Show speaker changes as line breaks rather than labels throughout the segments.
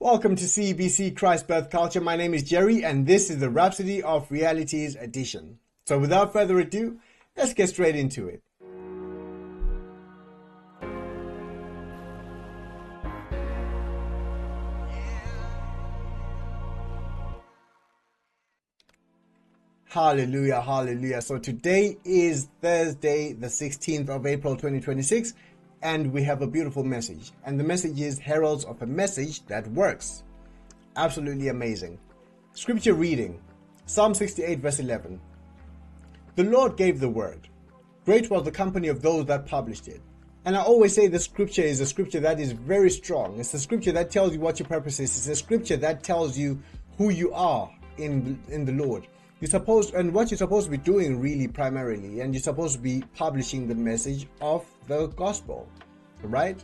Welcome to CBC Christ Birth Culture. My name is Jerry and this is the Rhapsody of Realities edition. So without further ado, let's get straight into it. Hallelujah, hallelujah. So today is Thursday, the 16th of April 2026, and we have a beautiful message. And the message is Heralds of a Message That Works. Absolutely amazing. Scripture reading, Psalm 68 verse 11. The Lord gave the word. Great was the company of those that published it. And I always say the scripture is a scripture that is very strong. It's a scripture that tells you what your purpose is. It's a scripture that tells you who you are in the Lord. And what you're supposed to be doing really primarily, and you're supposed to be publishing the message of the gospel, right?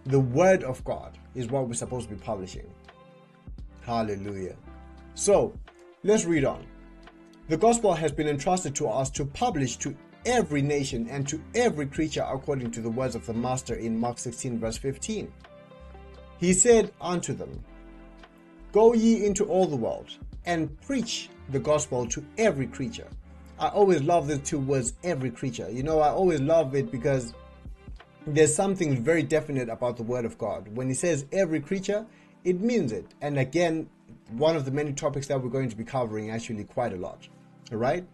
The word of God is what we're supposed to be publishing. Hallelujah. So let's read on. The gospel has been entrusted to us to publish to every nation and to every creature according to the words of the Master in Mark 16 verse 15. He said unto them, Go ye into all the world and preach the gospel to every creature. I always love the two words, every creature. I always love it because there's something very definite about the word of God. When he says every creature, it means it. And again, one of the many topics that we're going to be covering actually quite a lot. All right?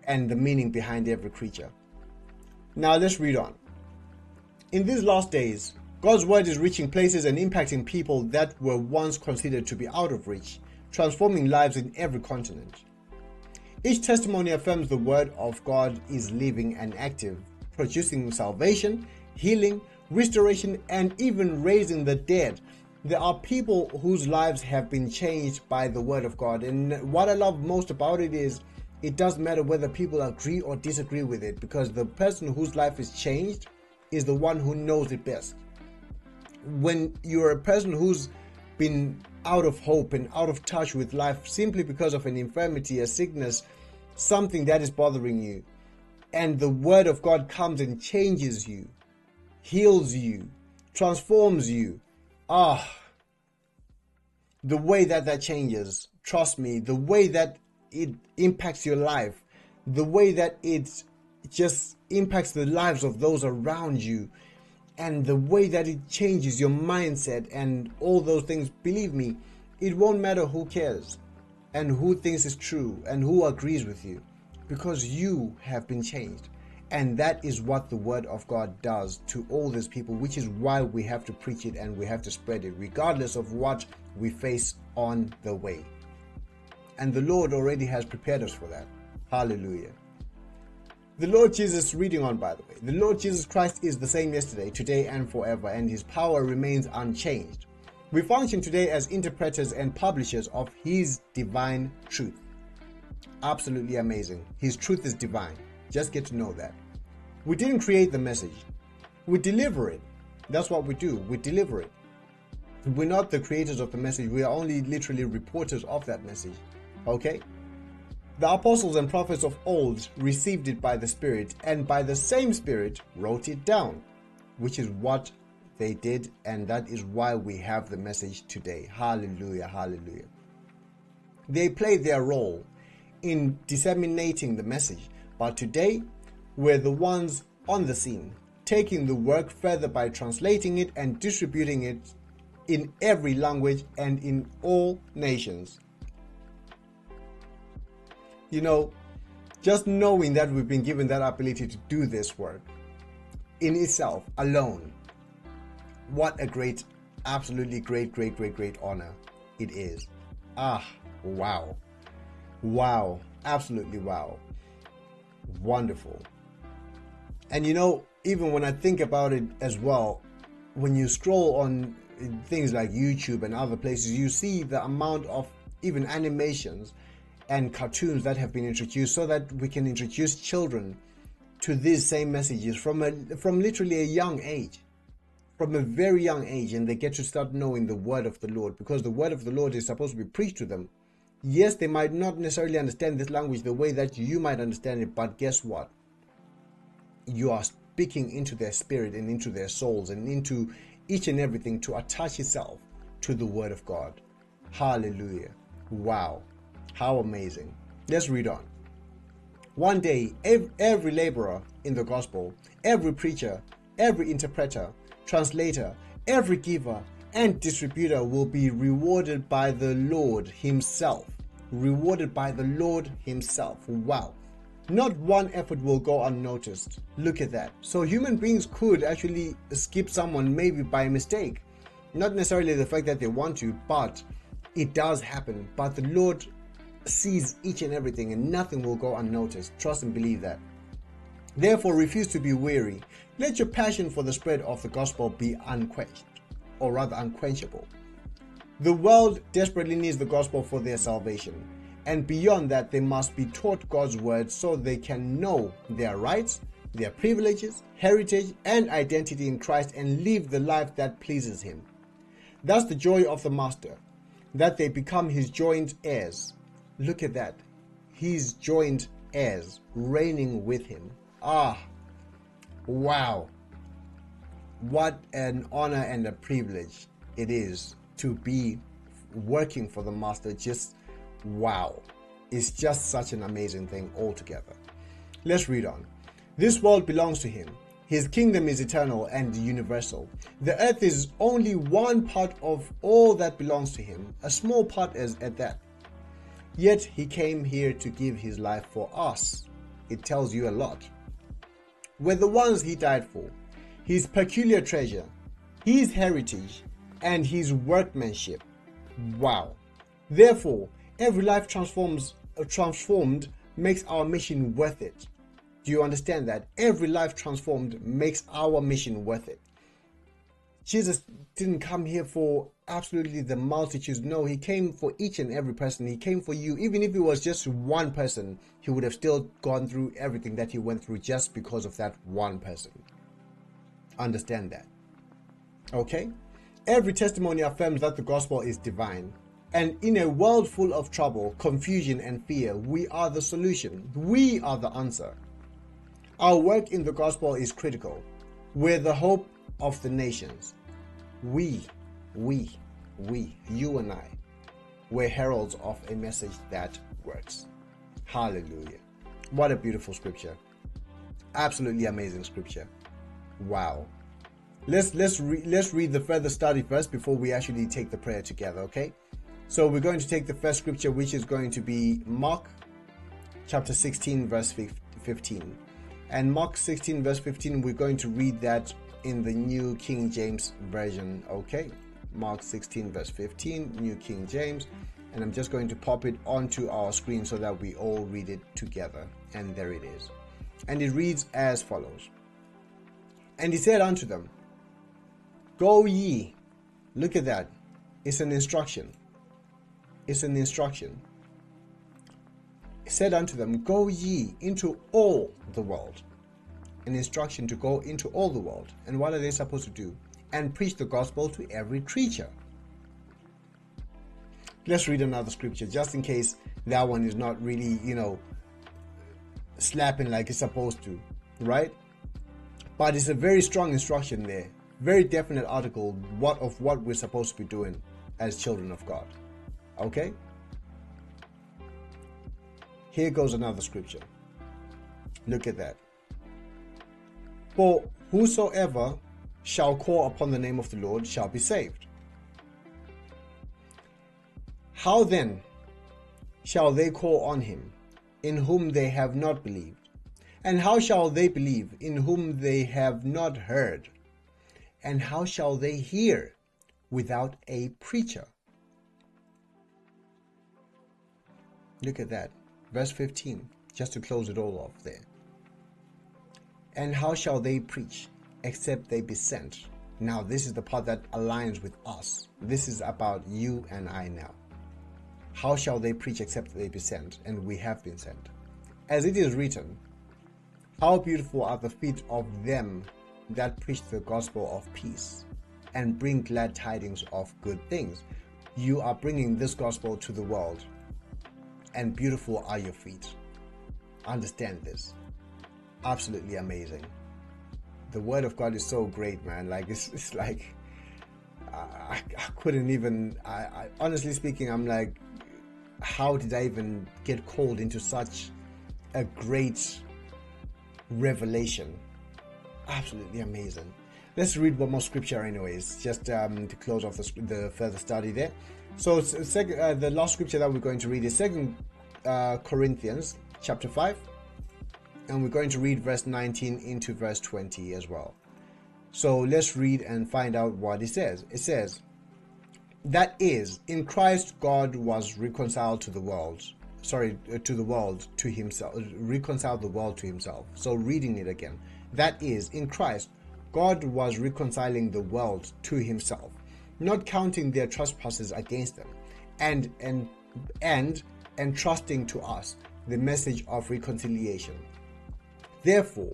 And the meaning behind every creature. Now let's read on. In these last days, God's word is reaching places and impacting people that were once considered to be out of reach, transforming lives in every continent. Each testimony affirms the word of God is living and active, producing salvation, healing, restoration, and even raising the dead. There are people whose lives have been changed by the word of God. And what I love most about it is it doesn't matter whether people agree or disagree with it, because the person whose life is changed is the one who knows it best. When you're a person who's been out of hope and out of touch with life simply because of an infirmity, a sickness, something that is bothering you, and the word of God comes and changes you, heals you, transforms you, the way that changes, trust me, the way that it impacts your life, the way that it just impacts the lives of those around you, and the way that it changes your mindset and all those things, believe me, it won't matter who cares and who thinks it's true and who agrees with you, because you have been changed. And that is what the word of God does to all these people, which is why we have to preach it and we have to spread it, regardless of what we face on the way. And the Lord already has prepared us for that. Hallelujah. The Lord Jesus, reading on by the way, the Lord Jesus Christ is the same yesterday, today, and forever, and his power remains unchanged. We function today as interpreters and publishers of his divine truth. Absolutely amazing. His truth is divine. Just get to know that. We didn't create the message. We deliver it. That's what we do. We deliver it. We're not the creators of the message. We are only literally reporters of that message. Okay? The apostles and prophets of old received it by the Spirit, and by the same Spirit wrote it down, which is what they did, and that is why we have the message today. Hallelujah, hallelujah. They played their role in disseminating the message, but today we're the ones on the scene, taking the work further by translating it and distributing it in every language and in all nations. Just knowing that we've been given that ability to do this work in itself alone, what a great, absolutely great honor it is. Wow. Wow. Absolutely wow. Wonderful. And even when I think about it as well, when you scroll on things like YouTube and other places, you see the amount of even animations and cartoons that have been introduced so that we can introduce children to these same messages from literally a young age, from a very young age, and they get to start knowing the word of the Lord, because the word of the Lord is supposed to be preached to them. Yes, they might not necessarily understand this language the way that you might understand it, but guess what? You are speaking into their spirit and into their souls and into each and everything to attach itself to the word of God. Hallelujah. Wow. How amazing. Let's read on. One day, every laborer in the gospel, every preacher, every interpreter, translator, every giver and distributor will be rewarded by the Lord himself. Rewarded by the Lord himself. Wow. Not one effort will go unnoticed. Look at that. So human beings could actually skip someone maybe by mistake. Not necessarily the fact that they want to, but it does happen. But the Lord sees each and everything, and nothing will go unnoticed. Trust and believe that. Therefore, refuse to be weary. Let your passion for the spread of the gospel be unquenched, or rather unquenchable. The world desperately needs the gospel for their salvation. And beyond that, they must be taught God's word so they can know their rights, their privileges, heritage, and identity in Christ and live the life that pleases him. That's the joy of the Master, that they become his joint heirs. Look at that. His joint heirs, reigning with him. Ah, wow. What an honor and a privilege it is to be working for the Master. Just wow. It's just such an amazing thing altogether. Let's read on. This world belongs to him. His kingdom is eternal and universal. The earth is only one part of all that belongs to him, a small part at that. Yet he came here to give his life for us. It tells you a lot. We're the ones he died for, his peculiar treasure, his heritage, and his workmanship. Wow. Therefore, every life transformed makes our mission worth it. Do you understand that? Every life transformed makes our mission worth it. Jesus didn't come here for absolutely the multitudes. No, he came for each and every person. He came for you. Even if it was just one person, he would have still gone through everything that he went through just because of that one person. Understand that. Okay? Every testimony affirms that the gospel is divine. And in a world full of trouble, confusion, and fear, we are the solution. We are the answer. Our work in the gospel is critical. We're the hope of the nations. We, you and I, we're heralds of a message that works. Hallelujah. What a beautiful scripture. Absolutely amazing scripture. Wow. Let's read the further study first before we actually take the prayer together, okay? So we're going to take the first scripture, which is going to be Mark chapter 16 verse 15. And Mark 16 verse 15, we're going to read that in the New King James Version, okay? Mark 16 verse 15, New King James. And I'm just going to pop it onto our screen so that we all read it together. And there it is. And it reads as follows. And he said unto them, Go ye. Look at that. It's an instruction. It's an instruction. He said unto them, Go ye into all the world. An instruction to go into all the world. And what are they supposed to do? And preach the gospel to every creature. Let's read another scripture just in case that one is not really, slapping like it's supposed to, right? But it's a very strong instruction there. Very definite article what we're supposed to be doing as children of God. Okay? Here goes another scripture. Look at that. For whosoever shall call upon the name of the Lord shall be saved. How then shall they call on him in whom they have not believed? And how shall they believe in whom they have not heard? And how shall they hear without a preacher? Look at that. Verse 15, just to close it all off there. And how shall they preach except they be sent? Now, this is the part that aligns with us. This is about you and I now. How shall they preach except they be sent? And we have been sent. As it is written, how beautiful are the feet of them that preach the gospel of peace and bring glad tidings of good things. You are bringing this gospel to the world, and beautiful are your feet. Understand this. Absolutely amazing. The word of God is so great, man. Like it's like I couldn't even, I honestly speaking, I'm like, how did I even get called into such a great revelation? Absolutely amazing. Let's read one more scripture anyways, just to close off the further study there. So the last scripture that we're going to read is 2 Corinthians chapter 5, and we're going to read verse 19 into verse 20 as well. So let's read and find out what it says. It says, that is, in Christ God was reconciled to the world, to himself, reconciled the world to himself. So reading it again, that is, in Christ God was reconciling the world to himself, not counting their trespasses against them, and entrusting to us the message of reconciliation. Therefore,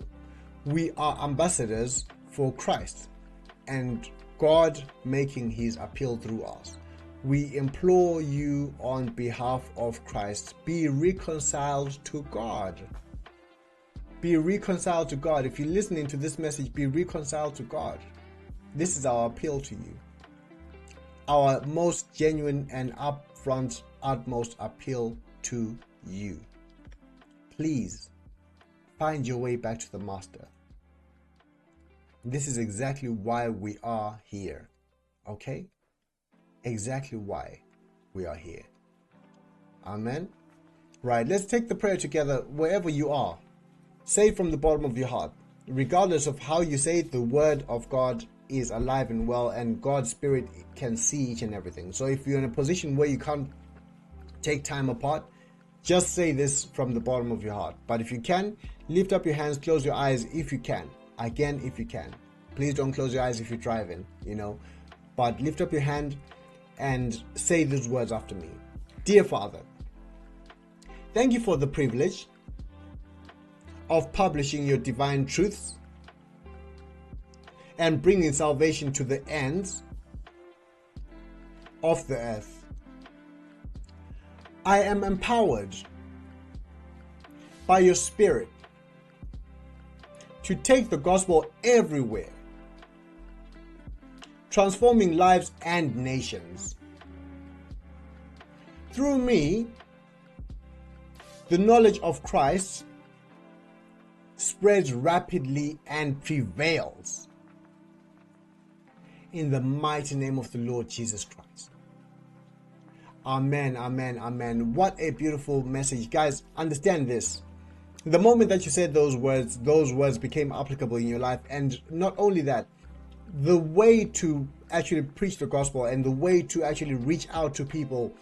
we are ambassadors for Christ, and God making his appeal through us. We implore you on behalf of Christ, be reconciled to God. Be reconciled to God. If you're listening to this message, be reconciled to God. This is our appeal to you. Our most genuine and upfront, utmost appeal to you. Please find your way back to the Master. This is exactly why we are here. Okay? Exactly why we are here. Amen? Right, let's take the prayer together wherever you are. Say from the bottom of your heart, regardless of how you say it, the word of God is alive and well, and God's Spirit can see each and everything. So if you're in a position where you can't take time apart, just say this from the bottom of your heart. But if you can, lift up your hands, close your eyes if you can. Again, if you can. Please don't close your eyes if you're driving, but lift up your hand and say these words after me. Dear Father, thank you for the privilege of publishing your divine truths and bringing salvation to the ends of the earth. I am empowered by your Spirit to take the gospel everywhere, transforming lives and nations. Through me, the knowledge of Christ spreads rapidly and prevails. In the mighty name of the Lord Jesus Christ. Amen, amen, amen. What a beautiful message. Guys, understand this. The moment that you said those words became applicable in your life. And not only that, the way to actually preach the gospel and the way to actually reach out to people,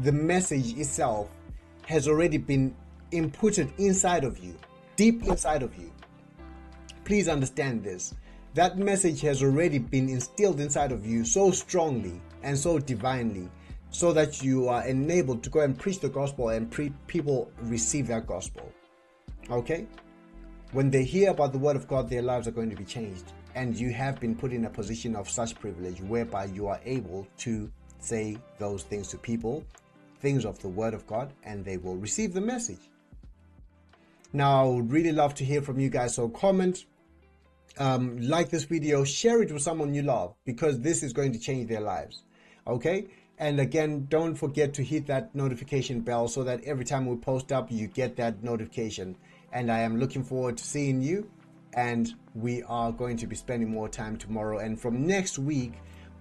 the message itself has already been inputted inside of you, deep inside of you. Please understand this. That message has already been instilled inside of you so strongly and so divinely, so that you are enabled to go and preach the gospel and people receive that gospel. Okay? When they hear about the word of God, their lives are going to be changed. And you have been put in a position of such privilege whereby you are able to say those things to people, things of the word of God, and they will receive the message. Now, I would really love to hear from you guys. So comment, like this video, share it with someone you love, because this is going to change their lives. Okay? And again, don't forget to hit that notification bell so that every time we post up, you get that notification. And I am looking forward to seeing you. And we are going to be spending more time tomorrow. And from next week,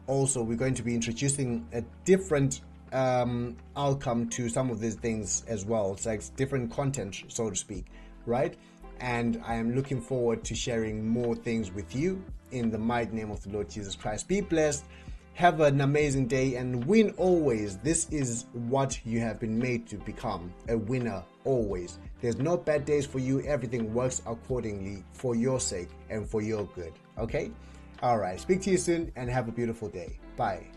also, we're going to be introducing a different outcome to some of these things as well. It's like different content, so to speak, right? And I am looking forward to sharing more things with you in the mighty name of the Lord Jesus Christ. Be blessed. Have an amazing day and win always. This is what you have been made to become, a winner always. There's no bad days for you. Everything works accordingly for your sake and for your good. Okay? All right. Speak to you soon and have a beautiful day. Bye.